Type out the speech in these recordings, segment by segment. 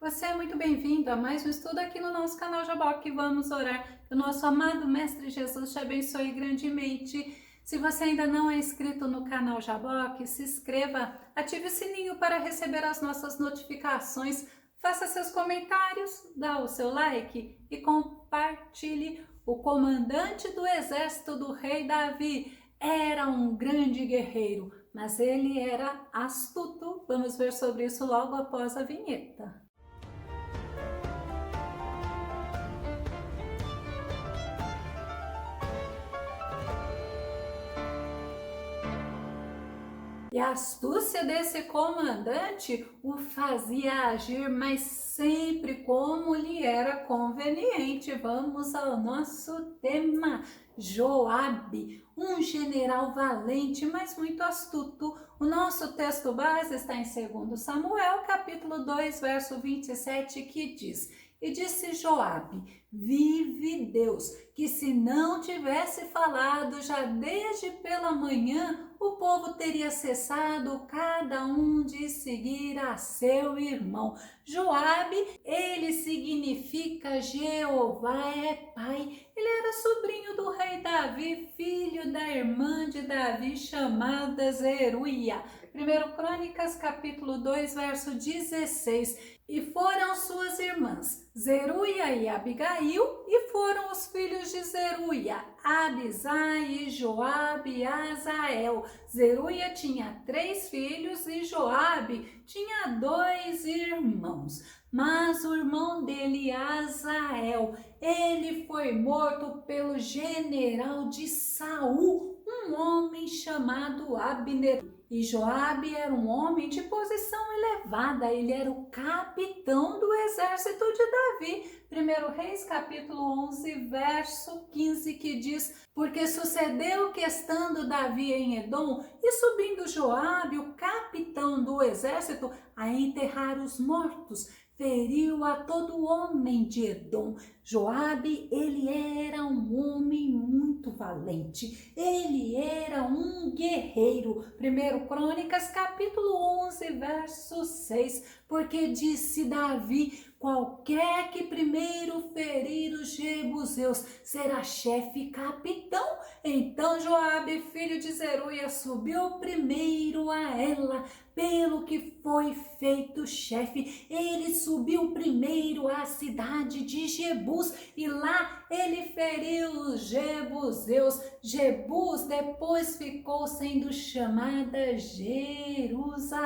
Você é muito bem-vindo a mais um estudo aqui no nosso canal Jaboque. Vamos orar que o nosso amado Mestre Jesus te abençoe grandemente. Se você ainda não é inscrito no canal Jaboque, se inscreva, ative o sininho para receber as nossas notificações, faça seus comentários, dá o seu like e compartilhe. O comandante do exército do rei Davi era um grande guerreiro, mas ele era astuto. Vamos ver sobre isso logo após a vinheta. E a astúcia desse comandante o fazia agir, mas sempre como lhe era conveniente. Vamos ao nosso tema. Joabe, um general valente, mas muito astuto. O nosso texto base está em 2 Samuel, capítulo 2, verso 27, que diz: E disse Joabe: Vive Deus, que se não tivesse falado já desde pela manhã, o povo teria cessado cada um de seguir a seu irmão. Joabe, ele significa Jeová é pai. Ele era sobrinho do rei Davi, filho da irmã de Davi, chamada Zeruia. 1 Crônicas, capítulo 2, verso 16. E foram suas irmãs, Zeruia e Abigail, e foram os filhos de Zeruia, Abisai, Joabe e Azael. Zeruia tinha 3 filhos e Joabe tinha 2 irmãos. Mas o irmão dele, Azael, ele foi morto pelo general de Saul, um homem chamado Abner. E Joabe era um homem de posição elevada, ele era o capitão do exército de Davi. 1 Reis capítulo 11, verso 15, que diz: Porque sucedeu que estando Davi em Edom, e subindo Joabe, o capitão do exército, a enterrar os mortos, feriu a todo homem de Edom. Joabe, ele era um homem muito valente, ele era um guerreiro. 1 Crônicas, capítulo 11, verso 6, porque disse Davi: Qualquer que primeiro ferir os jebuseus será chefe e capitão. Então Joabe, filho de Zeruia, subiu primeiro a ela, pelo que foi feito chefe. Ele subiu primeiro à cidade de Jebus e lá ele feriu os jebuseus. Jebus depois ficou sendo chamada Jerusalém.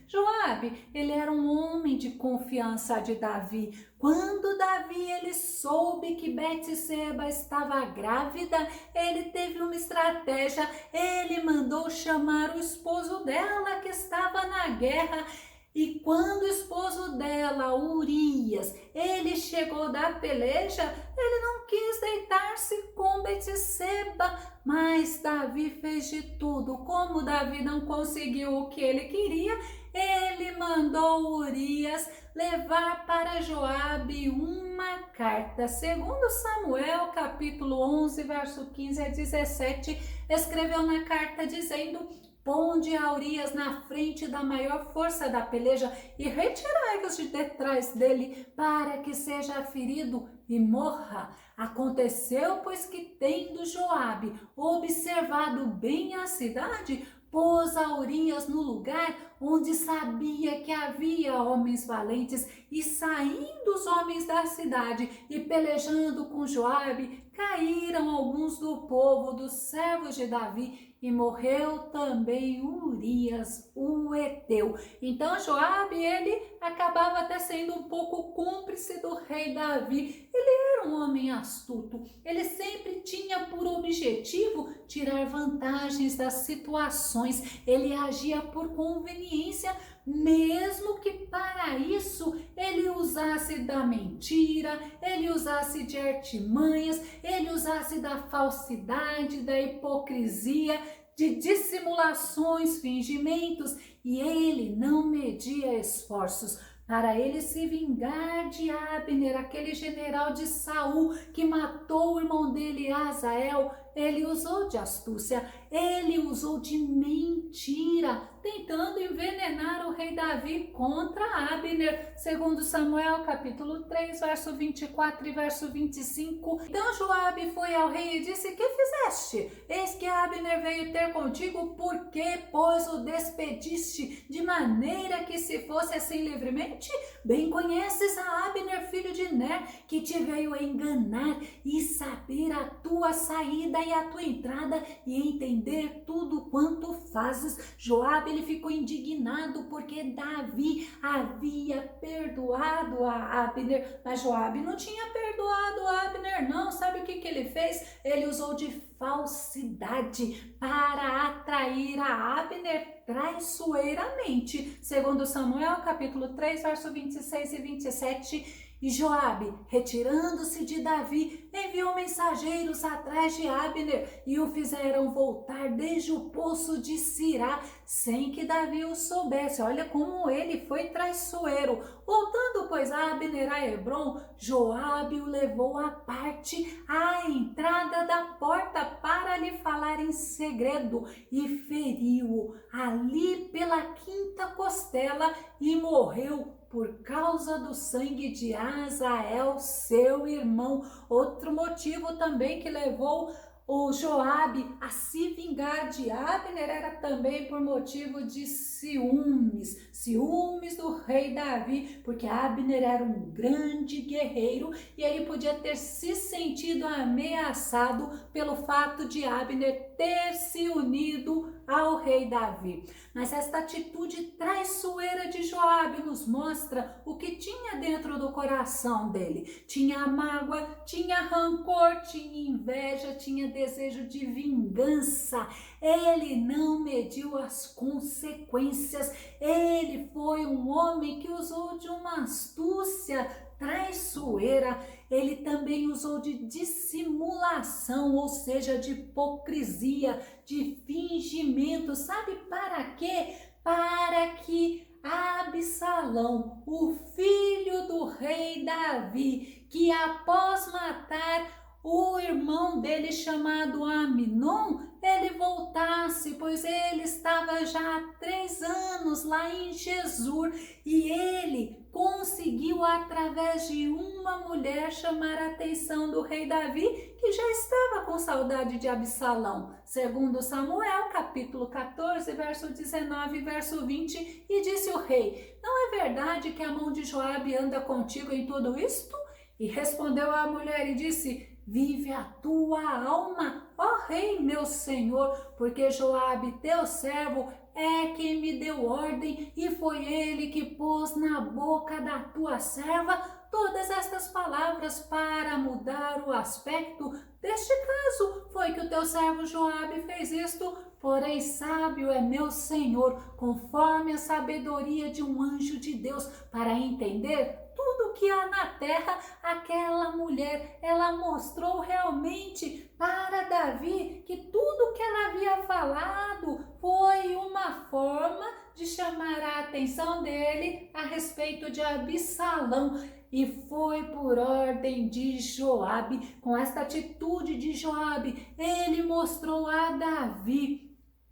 Joabe, ele era um homem de confiança de Davi. Quando Davi ele soube que Betseba estava grávida, ele teve uma estratégia. Ele mandou chamar o esposo dela que estava na guerra. E quando o esposo dela, Urias, ele chegou da peleja, ele não quis deitar-se com Betseba, mas Davi fez de tudo. Como Davi não conseguiu o que ele queria, ele mandou Urias levar para Joabe uma carta. 2 Samuel, capítulo 11, verso 15 a 17, escreveu na carta dizendo: Ponde a Urias na frente da maior força da peleja e retirai-vos de detrás dele, para que seja ferido e morra. Aconteceu, pois, que tendo Joabe observado bem a cidade, pôs a Urias no lugar onde sabia que havia homens valentes, e saindo os homens da cidade e pelejando com Joabe, caíram alguns do povo dos servos de Davi, e morreu também Urias, o heteu. Então Joabe, ele acabava até sendo um pouco cúmplice do rei Davi. Ele era um homem astuto, ele sempre tinha por objetivo tirar vantagens das situações, ele agia por conveniência, mesmo que para isso ele usasse da mentira, ele usasse de artimanhas, ele usasse da falsidade, da hipocrisia, de dissimulações, fingimentos, e ele não media esforços para ele se vingar de Abner, aquele general de Saul que matou o irmão dele, Azael. Ele usou de astúcia, ele usou de mentira, tentando envenenar o rei Davi contra Abner, segundo Samuel capítulo 3, verso 24 e verso 25. Então Joabe foi ao rei e disse: que fizeste? Eis que Abner veio ter contigo, por que, pois, o despediste de maneira que se fosse assim livremente? Bem conheces a Abner, filho de Ner, que te veio a enganar e saber a tua saída e a tua entrada e entender tudo quanto fazes. Joabe, ele ficou indignado porque Davi havia perdoado a Abner, mas Joabe não tinha perdoado a Abner não. Sabe o que ele fez? Ele usou de falsidade para atrair a Abner traiçoeiramente, segundo Samuel capítulo 3, verso 26 e 27. E Joabe, retirando-se de Davi, enviou mensageiros atrás de Abner e o fizeram voltar desde o poço de Sirá, sem que Davi o soubesse. Olha como ele foi traiçoeiro. Voltando, pois, Abner a Hebrom, Joabe o levou à parte, à entrada da porta, para lhe falar em segredo, e feriu-o ali pela quinta costela e morreu por causa do sangue de Azael, seu irmão. Outro motivo também que levou o Joabe a se vingar de Abner era também por motivo de ciúmes do rei Davi, porque Abner era um grande guerreiro e ele podia ter se sentido ameaçado pelo fato de Abner ter se unido ao rei Davi. Mas esta atitude traiçoeira de Joabe nos mostra o que tinha dentro do coração dele. Tinha mágoa, tinha rancor, tinha inveja, tinha desejo de vingança. Ele não mediu as consequências. Ele foi um homem que usou de uma astúcia traiçoeira. Ele também usou de dissimulação, ou seja, de hipocrisia, de fingimento. Sabe para quê? Para que Absalão, o filho do rei Davi, que após matar o irmão dele chamado Aminon, ele voltasse, pois ele estava já há 3 anos lá em Gesur e ele conseguiu, através de uma mulher, chamar a atenção do rei Davi, que já estava com saudade de Absalão. Segundo Samuel, capítulo 14, verso 19 e verso 20, e disse o rei: não é verdade que a mão de Joabe anda contigo em tudo isto? E respondeu a mulher e disse: vive a tua alma, ó rei meu senhor, porque Joabe teu servo é quem me deu ordem e foi ele que pôs na boca da tua serva todas estas palavras para mudar o aspecto deste caso. Foi que o teu servo Joabe fez isto, porém sábio é meu senhor, conforme a sabedoria de um anjo de Deus, para entender tudo que há na terra. Aquela mulher, ela mostrou realmente para Davi que tudo que ela havia falado foi uma forma de chamar a atenção dele a respeito de Absalão. E foi por ordem de Joabe. Com esta atitude de Joabe, ele mostrou a Davi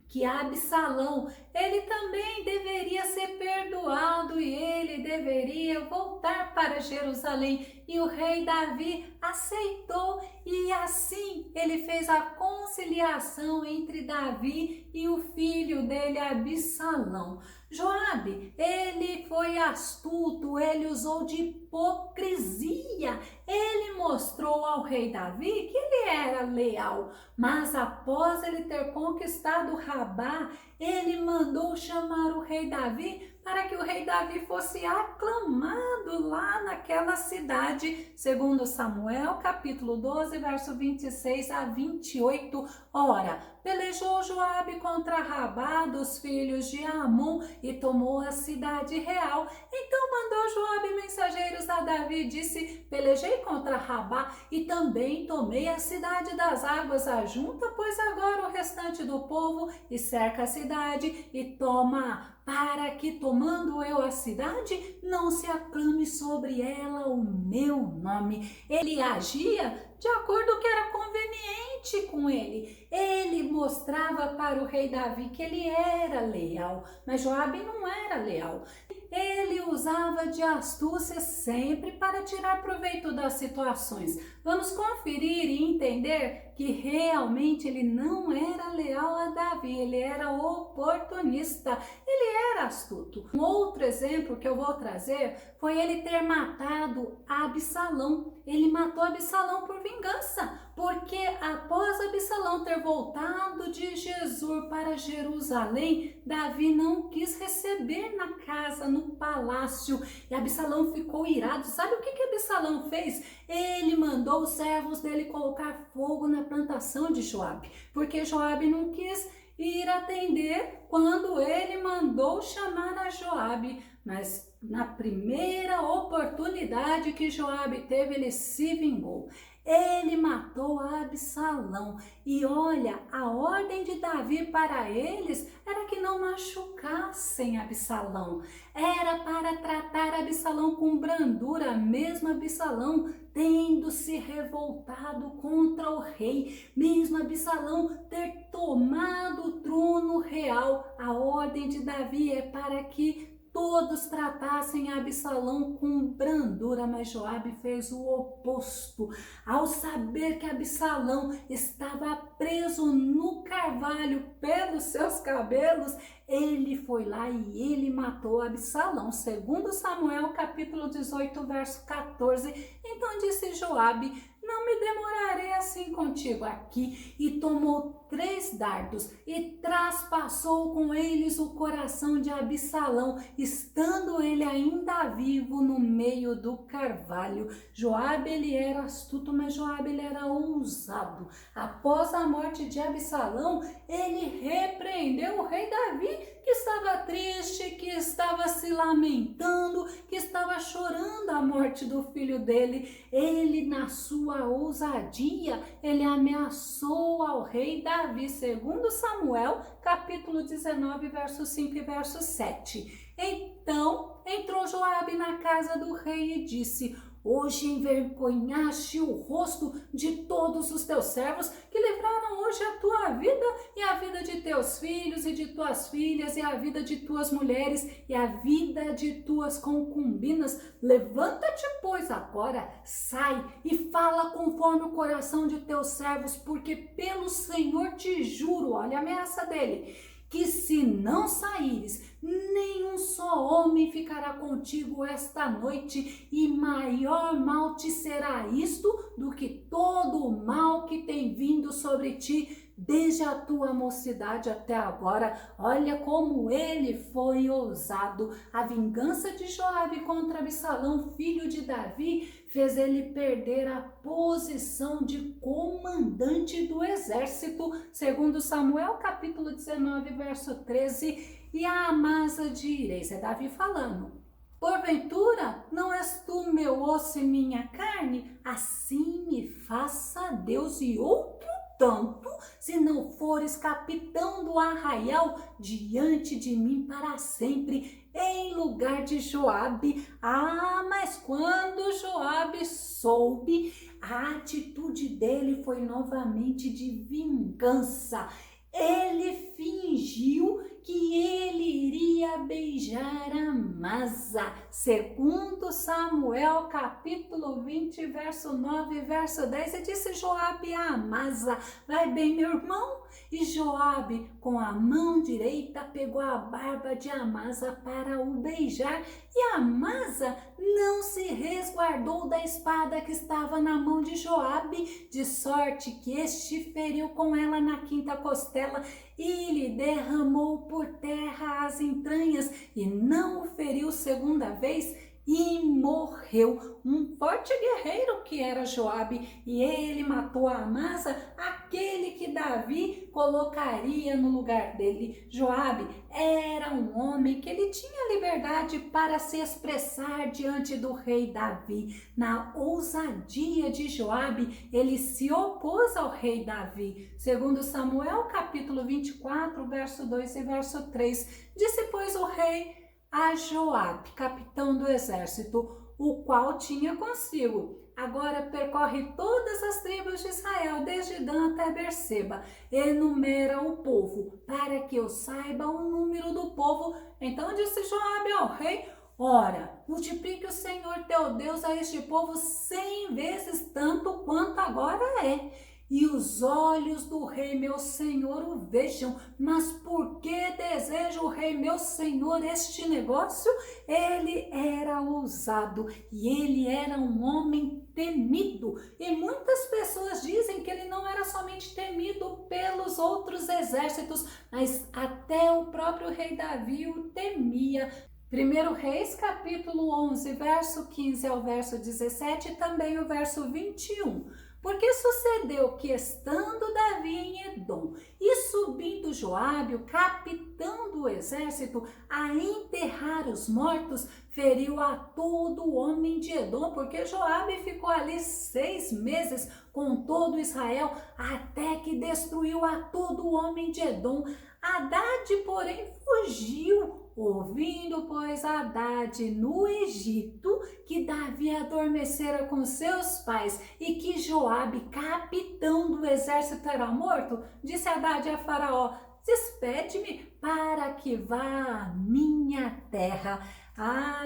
que Absalão, ele também deveria ser perdoado e ele deveria voltar para Jerusalém. E o rei Davi aceitou e assim ele fez a conciliação entre Davi e o filho dele, Absalão. Joabe, ele foi astuto, ele usou de hipocrisia. Ele mostrou ao rei Davi que ele era leal, mas após ele ter conquistado Rabá, ele mandou chamar o rei Davi para que o rei Davi fosse aclamado lá naquela cidade, segundo Samuel, capítulo 12, verso 26 a 28. Ora, pelejou Joabe contra Rabá dos filhos de Amon e tomou a cidade real. Então mandou Joabe mensageiros a Davi e disse: pelejei contra Rabá e também tomei a cidade das águas ajunta, pois agora o restante do povo e cerca a cidade e toma, para que, tomando eu a cidade, não se aclame sobre ela o meu nome. Ele agia de acordo com o que era conveniente com ele. Ele mostrava para o rei Davi que ele era leal, mas Joabe não era leal. Ele usava de astúcia sempre para tirar proveito das situações. Vamos conferir e entender que realmente ele não era leal a Davi, ele era oportunista, ele era astuto. Um outro exemplo que eu vou trazer foi ele ter matado Absalão. Ele matou Absalão por vingança, porque após Absalão ter voltado de Gesur para Jerusalém, Davi não quis receber na casa, no palácio, e Absalão ficou irado. Sabe o que Absalão fez? Ele mandou os servos dele colocar fogo na plantação de Joabe, porque Joabe não quis ir atender quando ele mandou chamar a Joabe. Mas na primeira oportunidade que Joabe teve, ele se vingou. Ele matou Absalão. E olha, a ordem de Davi para eles era que não machucassem Absalão. Era para tratar Absalão com brandura, mesmo Absalão tendo se revoltado contra o rei, mesmo Absalão ter tomado o trono real. A ordem de Davi é para que todos tratassem Absalão com brandura, mas Joabe fez o oposto. Ao saber que Absalão estava preso no carvalho pelos seus cabelos, ele foi lá e ele matou Absalão. Segundo Samuel, capítulo 18, verso 14. Então disse Joabe: não me demorarei assim contigo aqui. E tomou 3 dardos e traspassou com eles o coração de Absalão, estando ele ainda vivo no meio do carvalho. Joabe, ele era astuto, mas Joabe, ele era ousado. Após a morte de Absalão, ele repreendeu o rei Davi, que estava triste, que estava se lamentando, que estava chorando a morte do filho dele. Ele, na sua ousadia, ele ameaçou ao rei Davi, segundo Samuel, capítulo 19, verso 5 e verso 7. Então entrou Joabe na casa do rei e disse: hoje envergonhaste o rosto de todos os teus servos que livraram hoje a tua vida e a vida de teus filhos e de tuas filhas e a vida de tuas mulheres e a vida de tuas concubinas. Levanta-te, pois, agora, sai e fala conforme o coração de teus servos, porque pelo Senhor te juro, olha a ameaça dele, que se não saíres, nenhum só homem ficará contigo esta noite, e maior mal te será isto do que todo o mal que tem vindo sobre ti desde a tua mocidade até agora. Olha como ele foi ousado. A vingança de Joabe contra Absalão, filho de Davi, fez ele perder a posição de comandante do exército, segundo Samuel, capítulo 19, verso 13. E a Amasa direis, é Davi falando: porventura não és tu meu osso e minha carne? Assim me faça Deus e outro tanto, se não fores capitão do arraial diante de mim para sempre, em lugar de Joabe. Ah, mas quando Joabe soube, a atitude dele foi novamente de vingança. Ele fingiu que ele iria beijar Amasa. Segundo Samuel, capítulo 20, verso 9, verso 10, e disse Joabe a Amasa: vai bem, meu irmão? E Joabe, com a mão direita, pegou a barba de Amasa para o beijar, e Amasa não se resguardou da espada que estava na mão de Joabe, de sorte que este feriu com ela na quinta costela e lhe derramou por terra as entranhas, e não o feriu segunda vez, e morreu. Um forte guerreiro que era Joabe, e ele matou a Amasa, aquele que Davi colocaria no lugar dele. Joabe era um homem que ele tinha liberdade para se expressar diante do rei Davi. Na ousadia de Joabe, ele se opôs ao rei Davi. Segundo Samuel, capítulo 24, verso 2 e verso 3. Disse, pois, o rei a Joabe, capitão do exército: o qual tinha consigo. Agora percorre todas as tribos de Israel, desde Dan até Berseba. Enumera o povo, para que eu saiba o número do povo. Então disse Joabe ao rei: ora, multiplique o Senhor teu Deus a este povo 100 vezes tanto quanto agora é. E os olhos do rei meu senhor o vejam. Mas por que deseja o rei meu senhor este negócio? Ele era ousado e ele era um homem temido. E muitas pessoas dizem que ele não era somente temido pelos outros exércitos, mas até o próprio rei Davi o temia. 1 Reis, capítulo 11, verso 15 ao verso 17 e também o verso 21. Porque sucedeu que, estando Davi em Edom e subindo Joabe, o capitão do exército, a enterrar os mortos, feriu a todo o homem de Edom, porque Joabe ficou ali 6 meses com todo Israel, até que destruiu a todo o homem de Edom. Haddad, porém, fugiu. Ouvindo, pois, Haddad no Egito que Davi adormecera com seus pais e que Joabe, capitão do exército, era morto, disse Haddad a Faraó: despede-me para que vá à minha terra.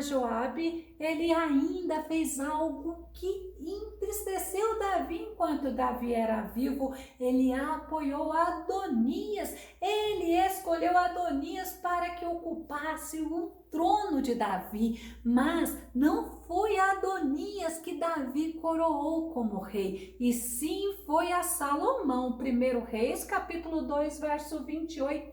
Joabe, ele ainda fez algo que entristeceu Davi enquanto Davi era vivo. Ele apoiou Adonias, ele escolheu Adonias para que ocupasse o trono de Davi, mas não foi Adonias que Davi coroou como rei, e sim foi a Salomão. 1 Reis, capítulo 2, verso 28,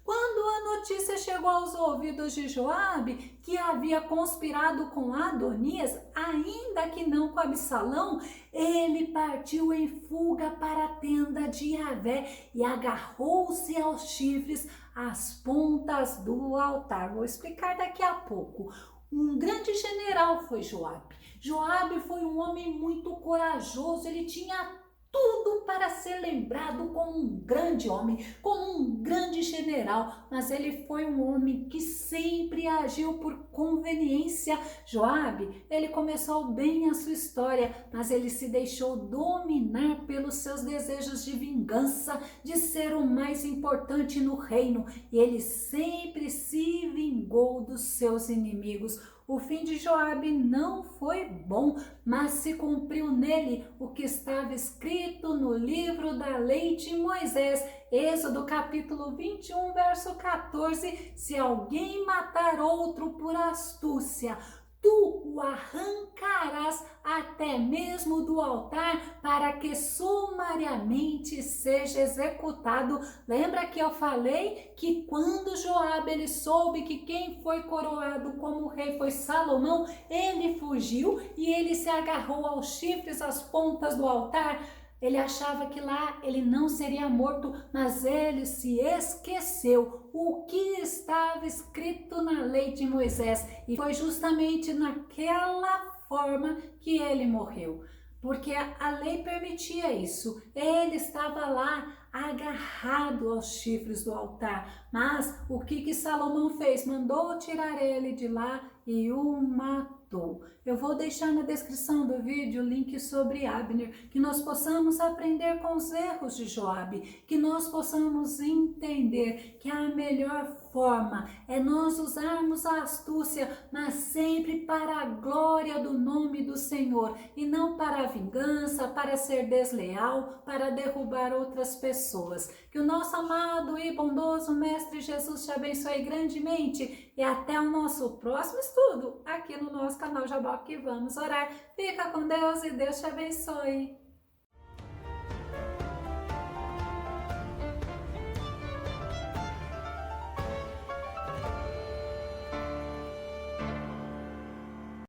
quando a notícia chegou aos ouvidos de Joabe que havia conspirado com Adonias, ainda que não com Absalão, ele partiu em fuga para a tenda de Javé e agarrou-se aos chifres, às pontas do altar. Vou explicar daqui a pouco. Um grande general foi Joabe. Joabe foi um homem muito corajoso, ele tinha tudo para ser lembrado como um grande homem, como um grande general, mas ele foi um homem que sempre agiu por conveniência. Joabe, ele começou bem a sua história, mas ele se deixou dominar pelos seus desejos de vingança, de ser o mais importante no reino, e ele sempre se vingou dos seus inimigos. O fim de Joabe não foi bom, mas se cumpriu nele o que estava escrito no livro da lei de Moisés, Êxodo capítulo 21, verso 14, se alguém matar outro por astúcia, tu o arrancarás até mesmo do altar para que sumariamente seja executado. Lembra que eu falei que quando Joabe ele soube que quem foi coroado como rei foi Salomão, ele fugiu e ele se agarrou aos chifres, às pontas do altar. Ele achava que lá ele não seria morto, mas ele se esqueceu o que estava escrito na lei de Moisés. E foi justamente naquela forma que ele morreu, porque a lei permitia isso. Ele estava lá agarrado aos chifres do altar. Mas o que Salomão fez? Mandou tirar ele de lá e o matou. Eu vou deixar na descrição do vídeo o link sobre Abner, que nós possamos aprender com os erros de Joabe, que nós possamos entender que a melhor forma é nós usarmos a astúcia, mas sempre para a glória do nome do Senhor, e não para a vingança, para ser desleal, para derrubar outras pessoas. Que o nosso amado e bondoso Mestre Jesus te abençoe grandemente, e até o nosso próximo estudo aqui no nosso canal Jaboque. Vamos orar. Fica com Deus e Deus te abençoe.